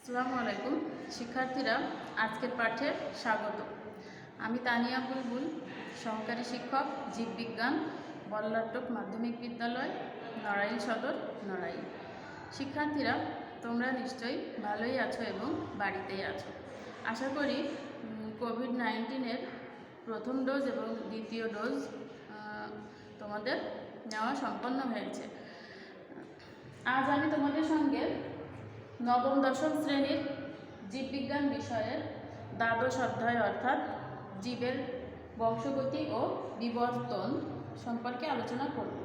আসসালামু আলাইকুম শিক্ষার্থীরা, আজকের পাঠে স্বাগত। আমি তানিয়া বুলবুল, সহকারী শিক্ষক, জীববিজ্ঞান, বল্লারটোপ মাধ্যমিক বিদ্যালয়, নড়াইল সদর, নড়াইল। শিক্ষার্থীরা, তোমরা নিশ্চয়ই ভালোই আছো এবং বাড়িতেই আছো। আশা করি কোভিড-19-এর প্রথম ডোজ এবং দ্বিতীয় ডোজ তোমাদের নেওয়া সম্পন্ন হয়েছে। আজ আমি তোমাদের সঙ্গে নবম দশম শ্রেণীর জীববিজ্ঞান বিষয়ের দ্বাদশ অধ্যায় অর্থাৎ জীবের বংশগতি ও বিবর্তন সম্পর্কে আলোচনা করব।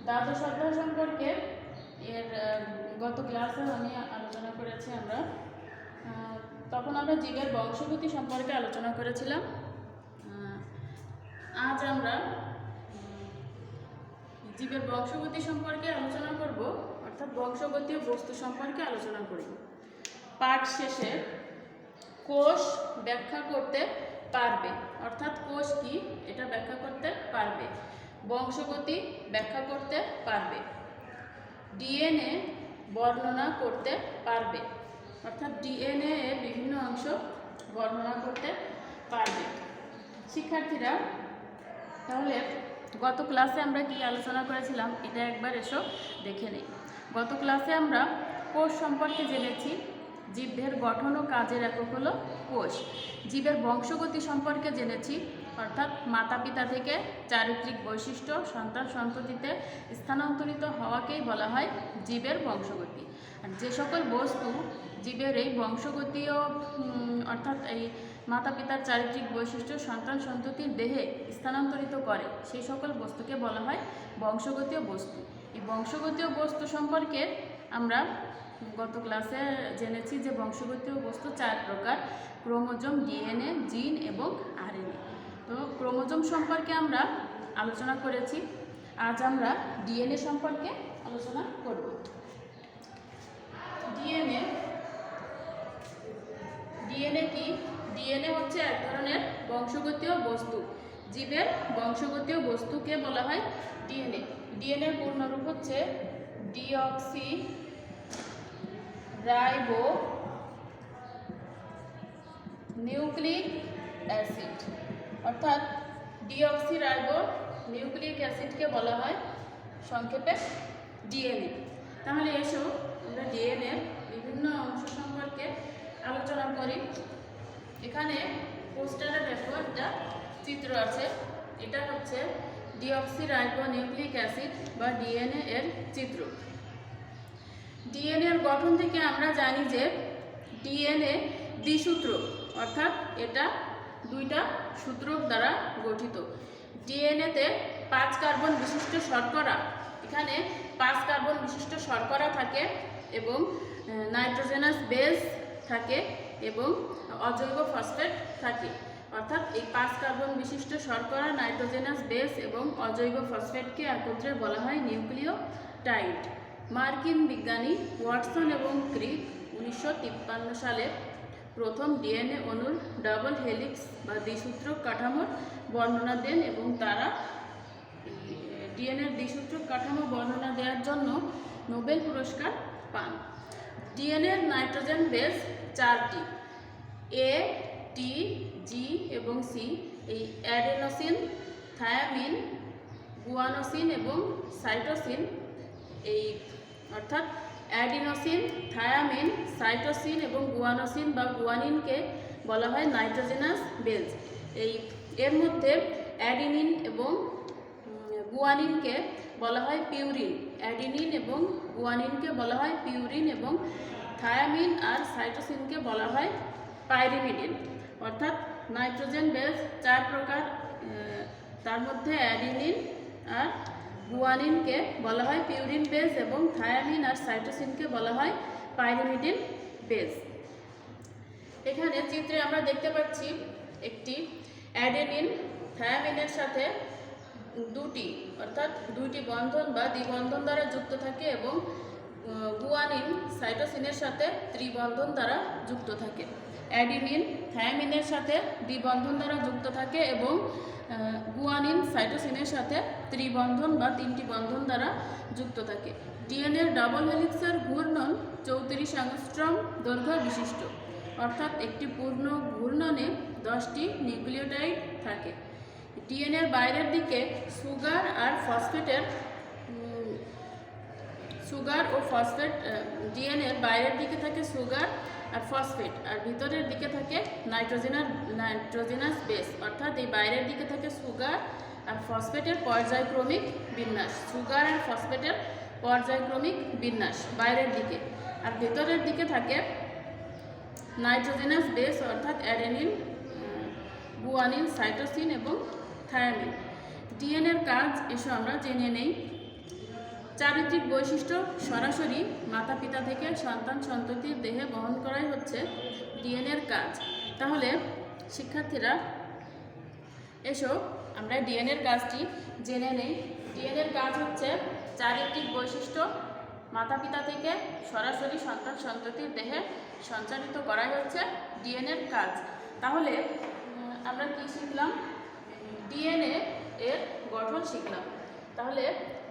দ্বাদশ অধ্যায় সম্পর্কে এর গত ক্লাসে আমি আলোচনা করেছি। তখন আমরা জীবের বংশগতি সম্পর্কে আলোচনা করেছিলাম। আজ আমরা জীবের বংশগতি সম্পর্কে আলোচনা করব, অর্থাৎ বংশগতীয় বস্তু সম্পর্কে আলোচনা করব। পাঠ শেষে কোষ ব্যাখ্যা করতে পারবে, অর্থাৎ কোষ কি এটা ব্যাখ্যা করতে পারবে, বংশগতি ব্যাখ্যা করতে পারবে, ডিএনএ বর্ণনা করতে পারবে, অর্থাৎ ডিএনএ এর বিভিন্ন অংশ বর্ণনা করতে পারবে। শিক্ষার্থীরা, তাহলে গত ক্লাসে আমরা কি আলোচনা করেছিলাম এটা একবার এসো দেখে নেই। গত ক্লাসে আমরা কোষ সম্পর্কে জেনেছি। জীবের গঠন ও কাজের একক হলো কোষ। জীবের বংশগতি সম্পর্কে জেনেছি, অর্থাৎ মাতা পিতা থেকে চারিত্রিক বৈশিষ্ট্য সন্তান সন্ততিতে স্থানান্তরিত হওয়াকেই বলা হয় জীবের বংশগতি। আর যে সকল বস্তু জীবের এই বংশগতীয় অর্থাৎ এই মাতা পিতার চারিত্রিক বৈশিষ্ট্য সন্তান সন্ততির দেহে স্থানান্তরিত করে, সেই সকল বস্তুকে বলা হয় বংশগতীয় বস্তু। এই বংশগতীয় বস্তু সম্পর্কে আমরা গত ক্লাসে জেনেছি যে বংশগতীয় বস্তু 4 প্রকার: ক্রোমোজোম, ডিএনএ, জিন এবং আরএনএ। তো ক্রোমোজোম সম্পর্কে আমরা আলোচনা করেছি। আজ আমরা ডিএনএ সম্পর্কে আলোচনা করব। ডিএনএ কি? ডিএনএ হচ্ছে এক ধরনের বংশগতীয় বস্তু। জীবের বংশগতীয় বস্তুকে বলা হয় ডিএনএ। ডিএনএ এর পূর্ণরূপ হচ্ছে ডিঅক্সি রাইবো নিউক্লিক অ্যাসিড, অর্থাৎ ডিঅক্সি রাইবো নিউক্লিক অ্যাসিডকে বলা হয় সংক্ষেপে ডিএনএ। তাহলে এসো আমরা ডিএনএ এর বিভিন্ন অংশ সম্পর্কে আলোচনা করি। এখানে পোস্টারে দেখো একটা চিত্র আছে, এটা হচ্ছে ডিঅক্সি রাইবো নিউক্লিক অ্যাসিড বা ডিএনএ এর চিত্র। ডিএনএ এর গঠন থেকে আমরা জানি যে ডিএনএ দ্বিসূত্র, অর্থাৎ এটা 2টা সূত্রক দ্বারা গঠিত। ডিএনএতে 5 কার্বন বিশিষ্ট শর্করা, এখানে 5 কার্বন বিশিষ্ট শর্করা থাকে এবং নাইট্রোজেনাস বেস থাকে এবং অজৈব ফসফেট থাকে। অর্থাৎ এই 5 কার্বন বিশিষ্ট শর্করা, নাইট্রোজেনাস বেস এবং অজৈব ফসফেটকে একত্রে বলা হয় নিউক্লিওটাইড। মার্কিন বিজ্ঞানী ওয়াটসন এবং ক্রিক 1953 সালে প্রথম ডিএনএ অণুর ডাবল হেলিক্স বা দ্বিসূত্রক কাঠামোর বর্ণনা দেন এবং তারা ডিএনএ এর দ্বিসূত্রক কাঠামো বর্ণনা দেওয়ার জন্য নোবেল পুরস্কার পান। ডিএনএ এর নাইট্রোজেন বেস 4টি: এ, টি, জি এবং সি। এই অ্যাডেনোসিন, থায়ামিন, গুয়ানোসিন এবং সাইটোসিন, এই অর্থাৎ অ্যাডিনোসিন, থায়ামিন, সাইটোসিন এবং গুয়ানোসিন বা গুয়ানিনকে বলা হয় নাইট্রোজেনাস বেস। এর মধ্যে অ্যাডিনিন এবং গুয়ানিনকে বলা হয় পিউরিন। অ্যাডিনিন এবং গুয়ানিনকে বলা হয় পিউরিন এবং থায়ামিন আর সাইটোসিনকে বলা হয় পাইরিমিডিন। অর্থাৎ নাইট্রোজেন বেস 4 প্রকার, তার মধ্যে অ্যাডিনিন আর গুয়ানিনকে বলা হয় পিউরিন বেস এবং থায়ামিন আর সাইটোসিনকে বলা হয় পাইরিমিডিন বেস। এখানে চিত্রে আমরা দেখতে পাচ্ছি একটি অ্যাডেনিন থায়ামিনের সাথে 2টি অর্থাৎ 2টি বন্ধন বা দ্বিবন্ধন দ্বারা যুক্ত থাকে এবং গুয়ানিন সাইটোসিনের সাথে ত্রিবন্ধন দ্বারা যুক্ত থাকে, অ্যাডিনিন থায়ামিনের সাথে দ্বিবন্ধন দ্বারা যুক্ত থাকে এবং গুয়ানিন সাইটোসিনের সাথে ত্রিবন্ধন বা 3টি বন্ধন দ্বারা যুক্ত থাকে। ডিএনএর ডাবল হেলিক্সের ঘূর্ণন 34 অ্যাংস্ট্রম দৈর্ঘ্য বিশিষ্ট, অর্থাৎ একটি পূর্ণ ঘূর্ণনে 10টি নিউক্লিওটাইড থাকে। ডিএনএর বাইরের দিকে সুগার ও ফসফেট ডিএনএর বাইরের দিকে থাকে সুগার আর ফসফেট, আর ভিতরের দিকে থাকে নাইট্রোজেনাস বেস, অর্থাৎ এই বাইরের দিকে থাকে সুগার আর ফসফেটের পর্যায়ক্রমিক বিন্যাস, সুগার আর ফসফেটের পর্যায়ক্রমিক বিন্যাস বাইরের দিকে, আর ভেতরের দিকে থাকে নাইট্রোজেনাস বেস অর্থাৎ অ্যাডেনিন, গুয়ানিন, সাইটোসিন এবং থায়ামিন। ডিএনএর কাজ এসব আমরা জেনে নেই। চারিত্রিক বৈশিষ্ট্য সরাসরি মাতা পিতা থেকে সন্তান সন্ততির দেহে বহন করাই হচ্ছে ডিএনএর কাজ। তাহলে শিক্ষার্থীরা এসো আমরা ডিএনএর কাজটি জেনে নেই। ডিএনএর কাজ হচ্ছে চারিত্রিক বৈশিষ্ট্য মাতা পিতা থেকে সরাসরি সন্তান সন্ততির দেহে সঞ্চারিত করাই হচ্ছে ডিএনএর কাজ। তাহলে আমরা কি শিখলাম? ডিএনএ এর গঠন শিখলাম। তাহলে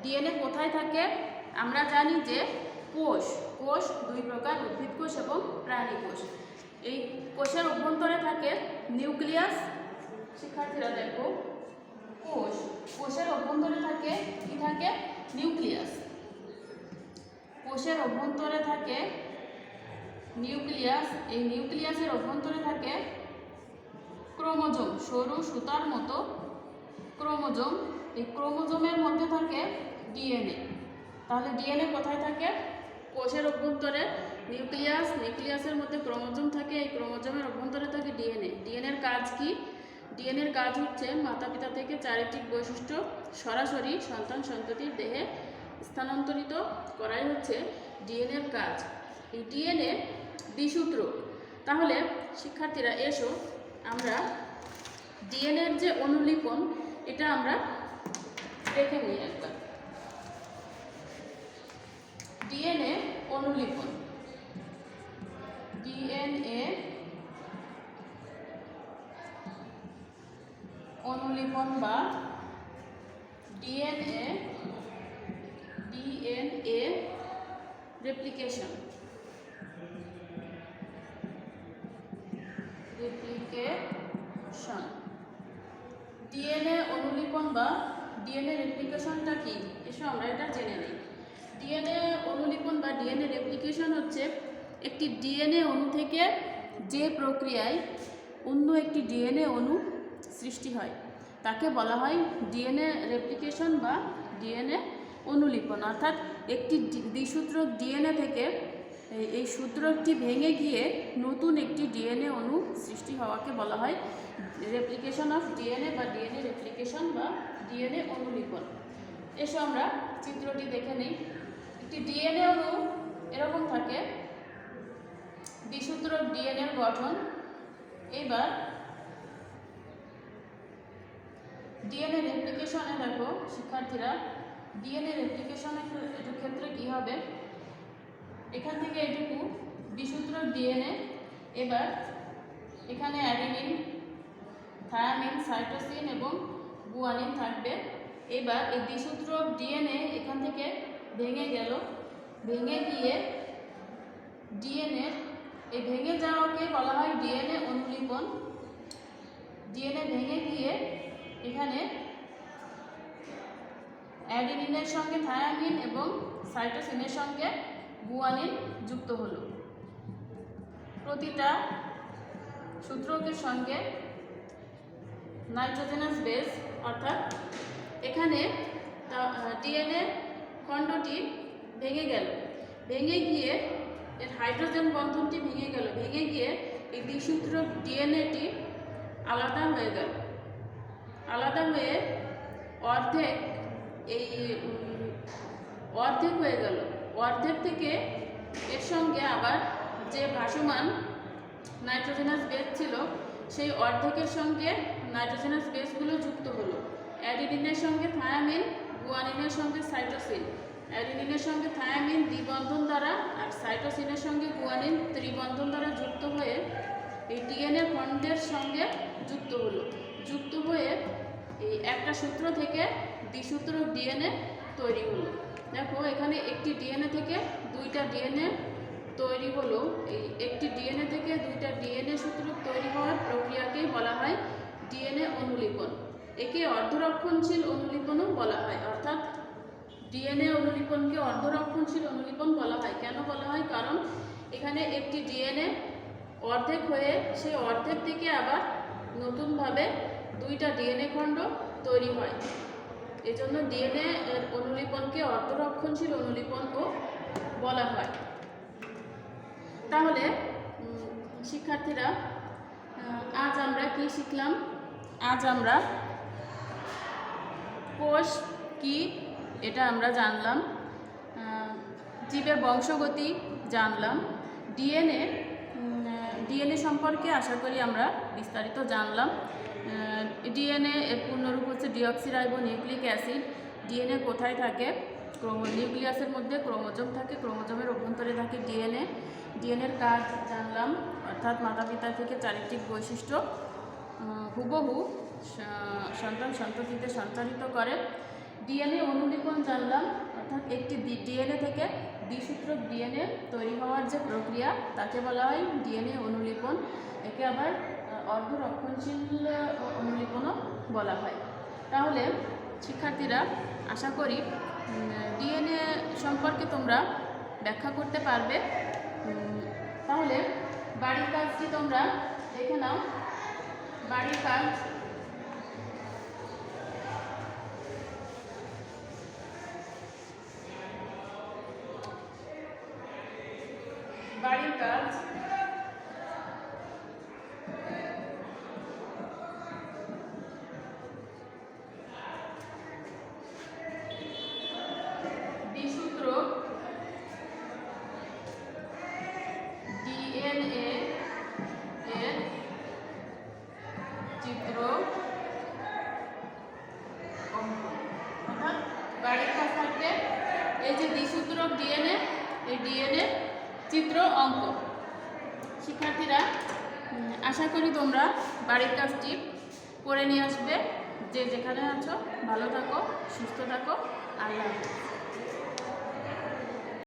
ডিএনএ কোথায় থাকে? আমরা জানি যে কোষ 2 প্রকার, উদ্ভিদ কোষ এবং প্রাণী কোষ। এই কোষের অভ্যন্তরে থাকে নিউক্লিয়াস। শিক্ষার্থীরা দেখো, কোষের অভ্যন্তরে থাকে কি থাকে? নিউক্লিয়াস। কোষের অভ্যন্তরে থাকে নিউক্লিয়াস। এই নিউক্লিয়াসের অভ্যন্তরে থাকে ক্রোমোজোম, সরু সুতার মতো ক্রোমোজোম। এই ক্রোমোজোমের মধ্যে থাকে ডিএনএ। তাহলে ডিএনএ কোথায় থাকে? কোষের অভ্যন্তরে নিউক্লিয়াসের মধ্যে ক্রোমোজোম থাকে। এই ক্রোমোজোমের অভ্যন্তরে থাকে ডিএনএ। ডিএনএর কাজ কি? ডিএনএর কাজ হচ্ছে মাতা পিতা থেকে চারিত্রিক বৈশিষ্ট্য সরাসরি সন্তান সন্ততির দেহে স্থানান্তরিত করাই হচ্ছে ডিএনএর কাজ। এই ডিএনএ দ্বিসূত্রক। তাহলে শিক্ষার্থীরা এসো আমরা ডিএনএর যে অনুলিপন এটা আমরা দেখে নিই একবার। ডিএনএ অনুলিপন, ডিএনএ অনুলিপন বা ডিএনএ রেপ্লিকেশন। ডিএনএ অনুলিপন বা ডিএনএ রেপ্লিকেশনটা কি? এসব আমরা এটা জেনে নিই। ডিএনএ অনুলিপন বা ডিএনএ রেপ্লিকেশন হচ্ছে একটি ডিএনএ অণু থেকে যে প্রক্রিয়ায় অন্য একটি ডিএনএ অণু সৃষ্টি হয় তাকে বলা হয় ডিএনএ রেপ্লিকেশন বা ডিএনএ অনুলিপন। অর্থাৎ একটি দ্বিসূত্রক ডিএনএ থেকে এই সূত্রটি ভেঙে গিয়ে নতুন একটি ডিএনএ অণু সৃষ্টি হওয়াকে বলা হয় রেপ্লিকেশন অফ ডিএনএ বা ডিএনএ রেপ্লিকেশন বা ডিএনএ অনুলিপন। এসো আমরা চিত্রটি দেখে নিই। একটি ডিএনএ অণু এরকম থাকে, দ্বিসূত্রক ডিএনএর গঠন। এবার ডিএনএ রেপ্লিকেশনে দেখো শিক্ষার্থীরা, ডিএনএ রেপ্লিকেশনের ক্ষেত্রে কি হবে? এখান থেকে এটুকু দ্বিসূত্রক ডিএনএ। এবার এখানে অ্যাডিনিন, থায়ামিন, সাইটোসিন এবং গুয়ানিন থাকবে। এবার এই দ্বিসূত্রক ডিএনএ এখান থেকে ভেঙে গেল, ভেঙে গিয়ে ডিএনএ এই ভেঙে যাওয়াকে বলা হয় ডিএনএ অনুলিপন। ডিএনএ ভেঙে গিয়ে এখানে অ্যাডিনিনের সঙ্গে থায়ামিন এবং সাইটোসিনের সঙ্গে গুয়ানিন যুক্ত হলো। প্রতিটা সূত্রকের সঙ্গে নাইট্রোজেনাস বেস, অর্থাৎ এখানে ডিএনএ খণ্ডটি ভেঙে গেল, ভেঙে গিয়ে এর হাইড্রোজেন বন্ধনটি ভেঙে গেল, ভেঙে গিয়ে এই দ্বিসূত্রক ডিএনএটি আলাদা হয়ে গেল। আলাদা হয়ে অর্ধেক হয়ে গেল। অর্ধেক থেকে এর সঙ্গে আবার যে ভাসমান নাইট্রোজেনাস বেস ছিল সেই অর্ধেকের সঙ্গে নাইট্রোজেনাস বেসগুলো যুক্ত হলো। অ্যাডিনিনের সঙ্গে থায়ামিন, গুয়ানিনের সঙ্গে সাইটোসিন, অ্যাডিনিনের সঙ্গে থায়ামিন দ্বিবন্ধন দ্বারা আর সাইটোসিনের সঙ্গে গুয়ানিন ত্রিবন্ধন দ্বারা যুক্ত হয়ে এই ডিএনএ খণ্ডের সঙ্গে যুক্ত হয়ে এই একটা সূত্র থেকে দ্বিসূত্র ডিএনএ তৈরি হলো। দেখো এখানে একটি ডিএনএ থেকে দুইটা ডিএনএ তৈরি হলো। এই একটি ডিএনএ থেকে দুইটা ডিএনএ সূত্র তৈরি হওয়ার প্রক্রিয়াকেই বলা হয় ডিএনএ অনুলিপন। একে অর্ধরক্ষণশীল অনুলিপনও বলা হয়, অর্থাৎ ডিএনএ অনুলিপনকে অর্ধরক্ষণশীল অনুলিপন বলা হয়। কেন বলা হয়? কারণ এখানে একটি ডিএনএ অর্ধেক হয়ে সেই অর্ধেক থেকে আবার নতুনভাবে দুইটা ডিএনএ খণ্ড তৈরি হয়। এজন্য ডিএনএ এর অনুলিপনকে অর্ধরক্ষণশীল অনুলিপনও বলা হয়। তাহলে শিক্ষার্থীরা, আজ আমরা কি শিখলাম? আজ আমরা কোষ কি এটা আমরা জানলাম, জীবের বংশগতি জানলাম, ডিএনএ সম্পর্কে আশা করি আমরা বিস্তারিত জানলাম। ডিএনএ এর পূর্ণরূপ হচ্ছে ডিঅক্সিরাইবো নিউক্লিক অ্যাসিড। ডিএনএ কোথায় থাকে? নিউক্লিয়াসের মধ্যে ক্রোমোজোম থাকে, ক্রোমোজোমের অভ্যন্তরে থাকে ডিএনএর কাজ জানলাম, অর্থাৎ মাতা পিতা থেকে চারিত্রিক বৈশিষ্ট্য হুবহু সন্ততিতে সঞ্চারিত করে। ডিএনএ অনুলিপন জানলাম, অর্থাৎ একটি ডিএনএ থেকে দ্বিসূত্রক ডিএনএ তৈরি হওয়ার যে প্রক্রিয়া তাকে বলা হয় ডিএনএ অনুলিপন। একে আবার অর্ধরক্ষণশীল অনুলিপনও বলা হয়। তাহলে শিক্ষার্থীরা, আশা করি ডিএনএ সম্পর্কে তোমরা ব্যাখ্যা করতে পারবে। তাহলে বাড়ির কাজটি তোমরা দেখে নাও। বাড়ির কাজ, দ্বিসূত্র ডিএনএ এর চিত্র অঙ্কন, অর্থাৎ বাড়ির কাজ থাকবে এই যে দ্বিসূত্রক ডিএনএ, এই ডিএনএ চিত্র অঙ্ক। শিক্ষার্থীরা, আশা করি তোমরা বাড়ির কাজটি করে নিয়ে আসবে। যে যেখানে আছো ভালো থাকো, সুস্থ থাকো। আল্লাহ হাফেজ।